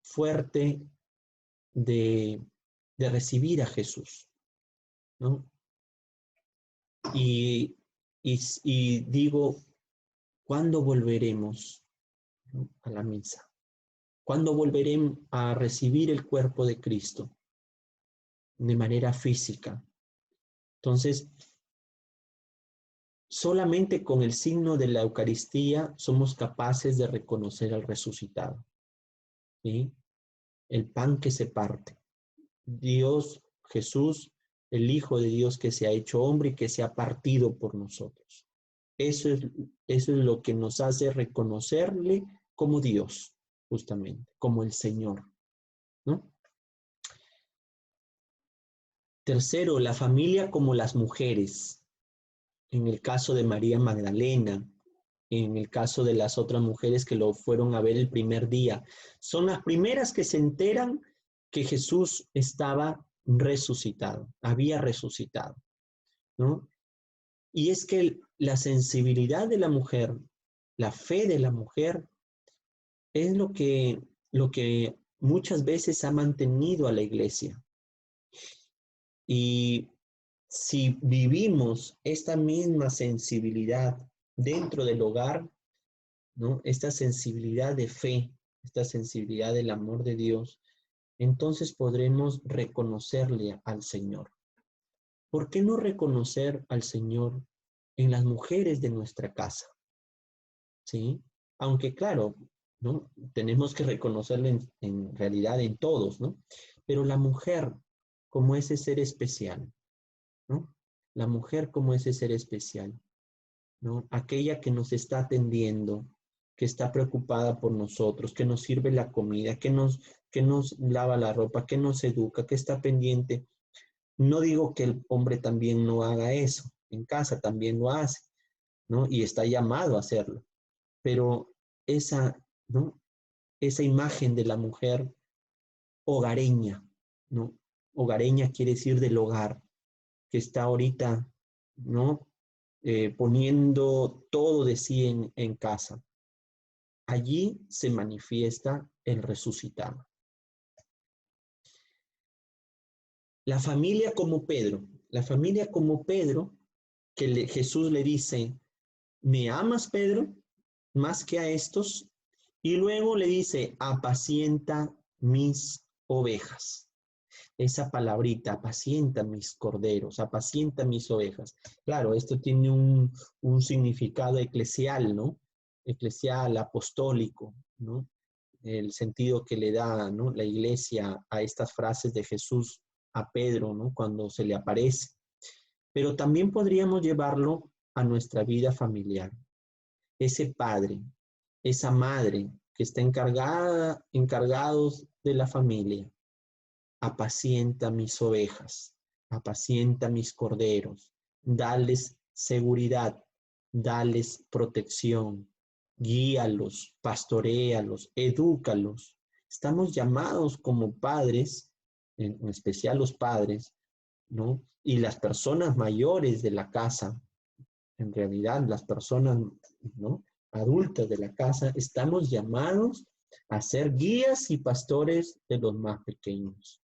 fuerte de recibir a Jesús, ¿no? Y digo, ¿cuándo volveremos, ¿no?, a la misa? ¿Cuándo volveremos a recibir el cuerpo de Cristo de manera física? Entonces, solamente con el signo de la Eucaristía somos capaces de reconocer al resucitado, ¿sí? El pan que se parte. Dios, Jesús, el Hijo de Dios que se ha hecho hombre y que se ha partido por nosotros. Eso es lo que nos hace reconocerle como Dios, justamente, como el Señor, ¿no? Tercero, la familia como las mujeres. En el caso de María Magdalena, en el caso de las otras mujeres que lo fueron a ver el primer día, son las primeras que se enteran que Jesús estaba resucitado, había resucitado, ¿no? Y es que la sensibilidad de la mujer, la fe de la mujer, es lo que muchas veces ha mantenido a la iglesia. Y si vivimos esta misma sensibilidad dentro del hogar, ¿no? Esta sensibilidad de fe, esta sensibilidad del amor de Dios, entonces podremos reconocerle al Señor. ¿Por qué no reconocer al Señor en las mujeres de nuestra casa? ¿Sí? Aunque claro, ¿no? Tenemos que reconocerle en realidad en todos, ¿no? Pero la mujer como ese ser especial, ¿no? La mujer como ese ser especial, ¿no? Aquella que nos está atendiendo, que está preocupada por nosotros, que nos sirve la comida, que nos lava la ropa, que nos educa, que está pendiente. No digo que el hombre también no haga eso, en casa también lo hace, ¿no? Y está llamado a hacerlo. Pero esa, ¿no? Esa imagen de la mujer hogareña, ¿no? Hogareña quiere decir del hogar, que está ahorita, ¿no? Poniendo todo de sí en casa. Allí se manifiesta el resucitado. La familia como Pedro, que Jesús le dice, ¿me amas, Pedro, más que a estos? Y luego le dice, apacienta mis ovejas. Esa palabrita, apacienta mis corderos, apacienta mis ovejas. Claro, esto tiene un significado eclesial, ¿no? Eclesial, apostólico, ¿no? El sentido que le da, ¿no? La iglesia a estas frases de Jesús a Pedro, ¿no? Cuando se le aparece. Pero también podríamos llevarlo a nuestra vida familiar. Ese padre, esa madre que está encargados de la familia, apacienta mis ovejas, apacienta mis corderos, dales seguridad, dales protección, guíalos, pastoréalos, edúcalos. Estamos llamados como padres, en especial los padres, ¿no? Y las personas mayores de la casa, en realidad las personas, ¿no? Adultas de la casa, estamos llamados a ser guías y pastores de los más pequeños,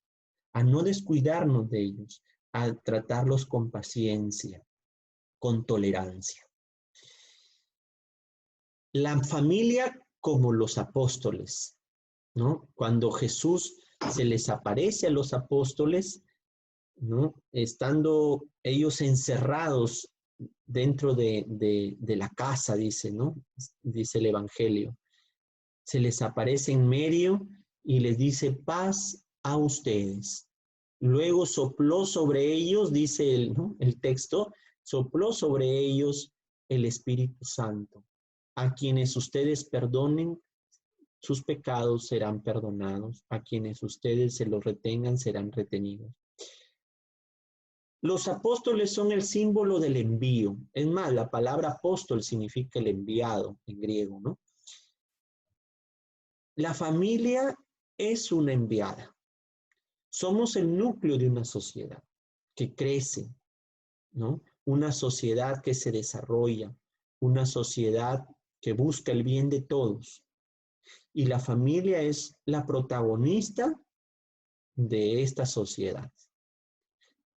a no descuidarnos de ellos, a tratarlos con paciencia, con tolerancia. La familia como los apóstoles, ¿no? Cuando Jesús se les aparece a los apóstoles, ¿no? Estando ellos encerrados dentro de la casa, dice, ¿no? Dice el Evangelio. Se les aparece en medio y les dice, paz a ustedes. Luego sopló sobre ellos, dice ¿no? El texto, sopló sobre ellos el Espíritu Santo. A quienes ustedes perdonen, sus pecados serán perdonados. A quienes ustedes se los retengan, serán retenidos. Los apóstoles son el símbolo del envío. Es más, la palabra apóstol significa el enviado en griego, ¿no? La familia es una enviada. Somos el núcleo de una sociedad que crece, ¿no? Una sociedad que se desarrolla, una sociedad que busca el bien de todos. Y la familia es la protagonista de esta sociedad.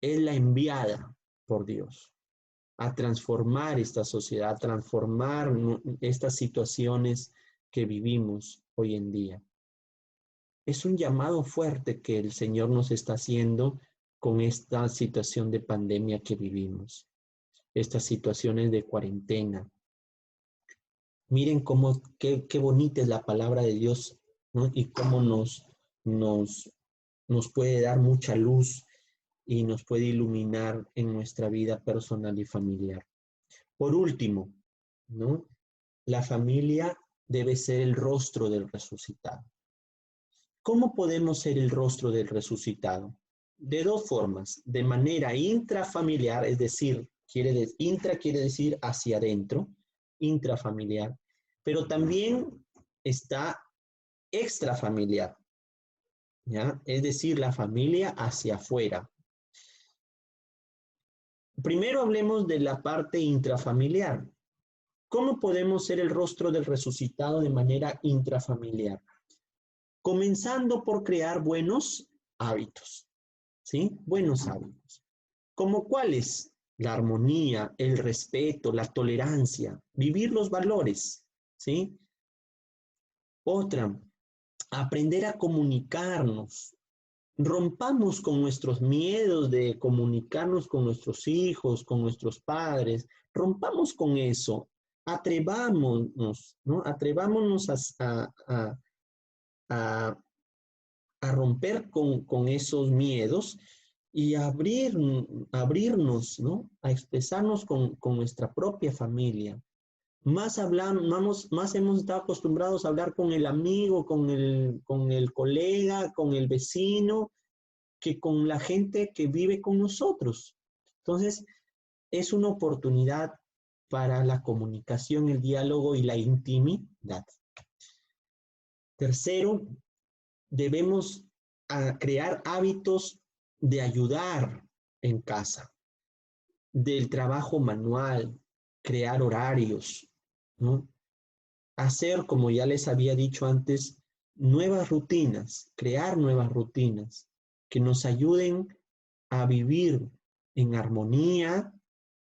Es la enviada por Dios a transformar esta sociedad, a transformar estas situaciones que vivimos hoy en día. Es un llamado fuerte que el Señor nos está haciendo con esta situación de pandemia que vivimos, estas situaciones de cuarentena. Miren qué bonita es la palabra de Dios, ¿no? Y cómo nos puede dar mucha luz y nos puede iluminar en nuestra vida personal y familiar. Por último, ¿no? La familia debe ser el rostro del resucitado. ¿Cómo podemos ser el rostro del resucitado? De dos formas, de manera intrafamiliar, es decir, intra quiere decir hacia adentro, intrafamiliar, pero también está extrafamiliar, ¿ya? Es decir, la familia hacia afuera. Primero hablemos de la parte intrafamiliar. ¿Cómo podemos ser el rostro del resucitado de manera intrafamiliar? Comenzando por crear buenos hábitos, ¿sí? Buenos hábitos. ¿Como cuáles? La armonía, el respeto, la tolerancia, vivir los valores, ¿sí? Otra, aprender a comunicarnos. Rompamos con nuestros miedos de comunicarnos con nuestros hijos, con nuestros padres. Rompamos con eso. Atrevámonos, ¿no? Atrevámonos a, a romper con esos miedos y abrirnos, ¿no? A expresarnos con nuestra propia familia. Más hemos estado acostumbrados a hablar con el amigo, con el colega, con el vecino, que con la gente que vive con nosotros. Entonces, es una oportunidad para la comunicación, el diálogo y la intimidad. Tercero, debemos crear hábitos de ayudar en casa, del trabajo manual, crear horarios, ¿no? Hacer, como ya les había dicho antes, nuevas rutinas, crear nuevas rutinas que nos ayuden a vivir en armonía,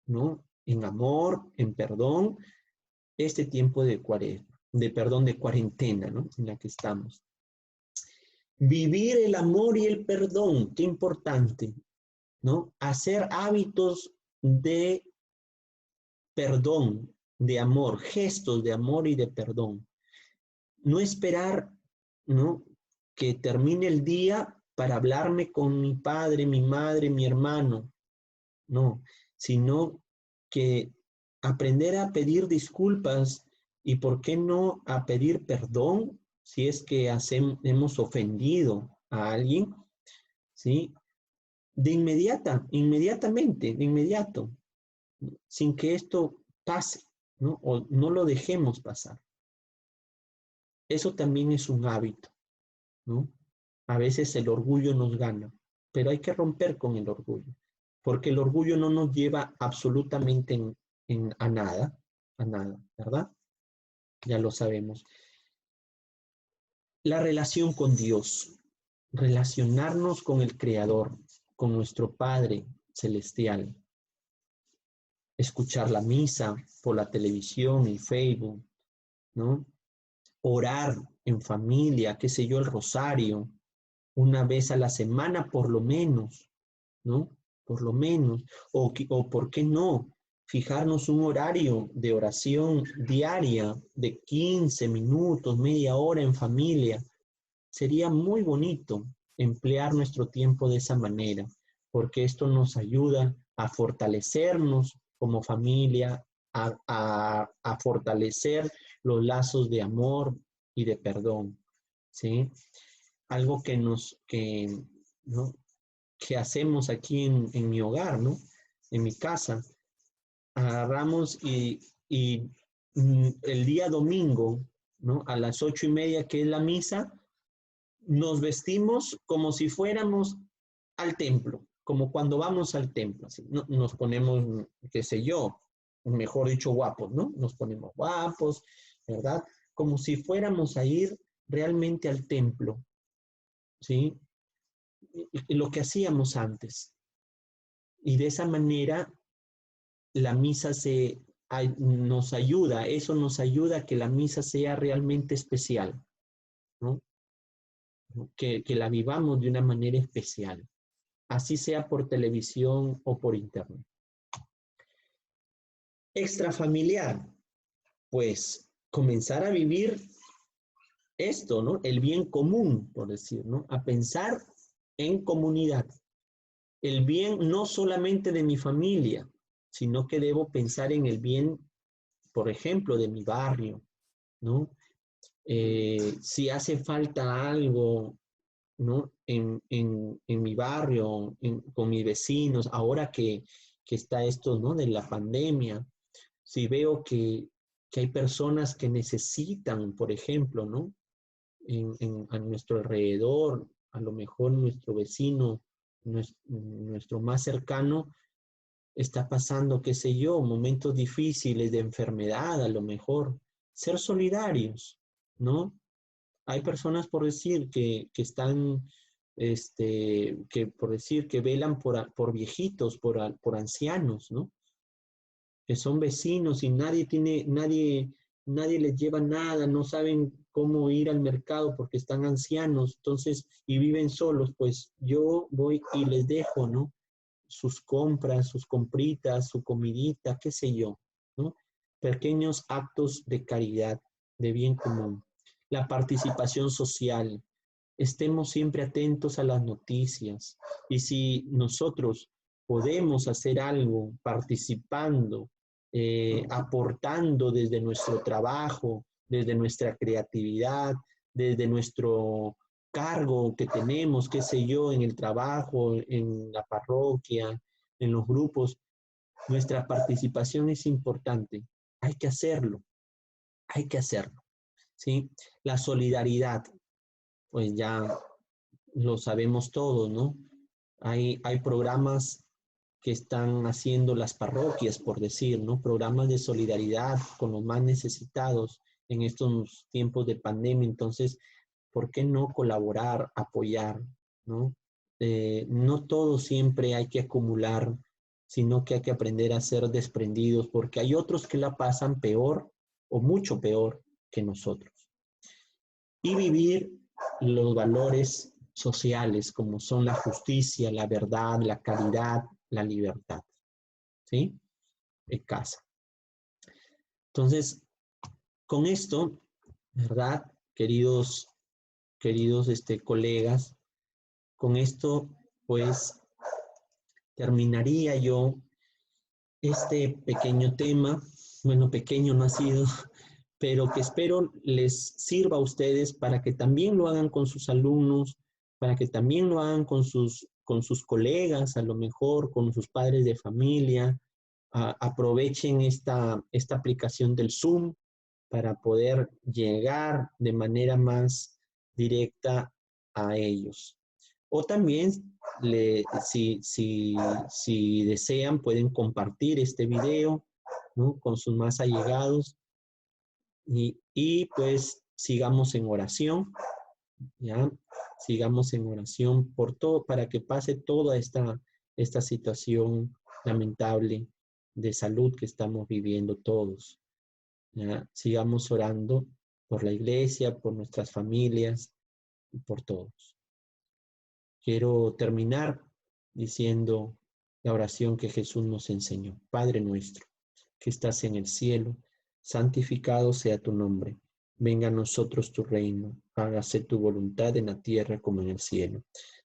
¿no? En amor, en perdón, este tiempo de cuarentena, ¿no? En la que estamos. Vivir el amor y el perdón, qué importante, ¿no? Hacer hábitos de perdón, de amor, gestos de amor y de perdón. No esperar, ¿no? Que termine el día para hablarme con mi padre, mi madre, mi hermano, no, sino que aprender a pedir disculpas y por qué no a pedir perdón si es que hemos ofendido a alguien, ¿sí? Inmediatamente, de inmediato, sin que esto pase, ¿no? O no lo dejemos pasar. Eso también es un hábito, ¿no? A veces el orgullo nos gana, pero hay que romper con el orgullo, porque el orgullo no nos lleva absolutamente a nada, ¿verdad? Ya lo sabemos. La relación con Dios, relacionarnos con el Creador, con nuestro Padre Celestial, escuchar la misa por la televisión y Facebook, ¿no? Orar en familia, qué sé yo, el rosario, una vez a la semana por lo menos, ¿no? Por lo menos. O ¿por qué no? Fijarnos un horario de oración diaria de 15 minutos, media hora en familia. Sería muy bonito emplear nuestro tiempo de esa manera, porque esto nos ayuda a fortalecernos como familia, a fortalecer los lazos de amor y de perdón, ¿sí? Algo ¿no? que hacemos aquí en mi hogar, ¿no? En mi casa. Agarramos y el día domingo, ¿no? A las 8:30, que es la misa, nos vestimos como si fuéramos al templo, como cuando vamos al templo. Así, ¿no? Nos ponemos, qué sé yo, mejor dicho, guapos, ¿no? Nos ponemos guapos, ¿verdad? Como si fuéramos a ir realmente al templo, ¿sí? Lo que hacíamos antes. Y de esa manera la misa nos ayuda, eso nos ayuda a que la misa sea realmente especial, ¿no? Que la vivamos de una manera especial, así sea por televisión o por internet. Extrafamiliar, pues comenzar a vivir esto, ¿no? El bien común, por decir, ¿no? A pensar en comunidad. El bien no solamente de mi familia, sino que debo pensar en el bien, por ejemplo, de mi barrio, ¿no? Si hace falta algo, ¿no? En mi barrio, con mis vecinos, ahora que está esto, ¿no? De la pandemia, si veo que hay personas que necesitan, por ejemplo, ¿no? A nuestro alrededor, a lo mejor nuestro vecino, nuestro más cercano, está pasando, qué sé yo, momentos difíciles de enfermedad, a lo mejor. Ser solidarios, ¿no? Hay personas, por decir, que están, que por decir, que velan por viejitos, por ancianos, ¿no? Que son vecinos y nadie les lleva nada, no saben cómo ir al mercado porque están ancianos, entonces, y viven solos, pues yo voy y les dejo, ¿no? Sus compras, sus compritas, su comidita, qué sé yo, ¿no? Pequeños actos de caridad, de bien común. La participación social. Estemos siempre atentos a las noticias. Y si nosotros podemos hacer algo participando, aportando desde nuestro trabajo, desde nuestra creatividad, desde nuestro cargo que tenemos, qué sé yo, en el trabajo, en la parroquia, en los grupos, nuestra participación es importante. Hay que hacerlo, hay que hacerlo, ¿sí? La solidaridad, pues ya lo sabemos todos, ¿no? Hay programas que están haciendo las parroquias, por decir, ¿no? Programas de solidaridad con los más necesitados en estos tiempos de pandemia. Entonces, ¿por qué no colaborar, apoyar, ¿no? No todo siempre hay que acumular, sino que hay que aprender a ser desprendidos, porque hay otros que la pasan peor o mucho peor que nosotros. Y vivir los valores sociales como son la justicia, la verdad, la caridad, la libertad, ¿sí? En casa. Entonces, con esto, ¿verdad? Queridos colegas, con esto, pues, terminaría yo este pequeño tema. Bueno, pequeño no ha sido, pero que espero les sirva a ustedes para que también lo hagan con sus alumnos, para que también lo hagan con sus colegas, a lo mejor con sus padres de familia. Aprovechen esta aplicación del Zoom para poder llegar de manera más directa a ellos. O también, si desean, pueden compartir este video, ¿no? Con sus más allegados y pues sigamos en oración, ¿ya? Sigamos en oración por todo, para que pase toda esta situación lamentable de salud que estamos viviendo todos, ¿ya? Sigamos orando por la iglesia, por nuestras familias y por todos. Quiero terminar diciendo la oración que Jesús nos enseñó. Padre nuestro, que estás en el cielo, santificado sea tu nombre. Venga a nosotros tu reino. Hágase tu voluntad en la tierra como en el cielo.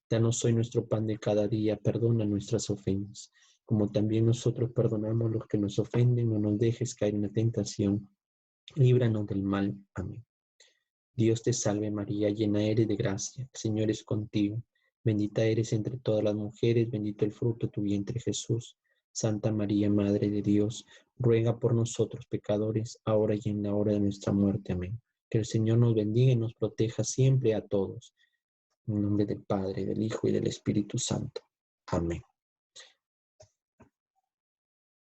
Danos hoy nuestro pan de cada día. Perdona nuestras ofensas, como también nosotros perdonamos a los que nos ofenden. No nos dejes caer en la tentación. Líbranos del mal. Amén. Dios te salve María, llena eres de gracia. El Señor es contigo. Bendita eres entre todas las mujeres, bendito el fruto de tu vientre Jesús. Santa María, Madre de Dios, ruega por nosotros pecadores, ahora y en la hora de nuestra muerte. Amén. Que el Señor nos bendiga y nos proteja siempre a todos. En nombre del Padre, del Hijo y del Espíritu Santo. Amén.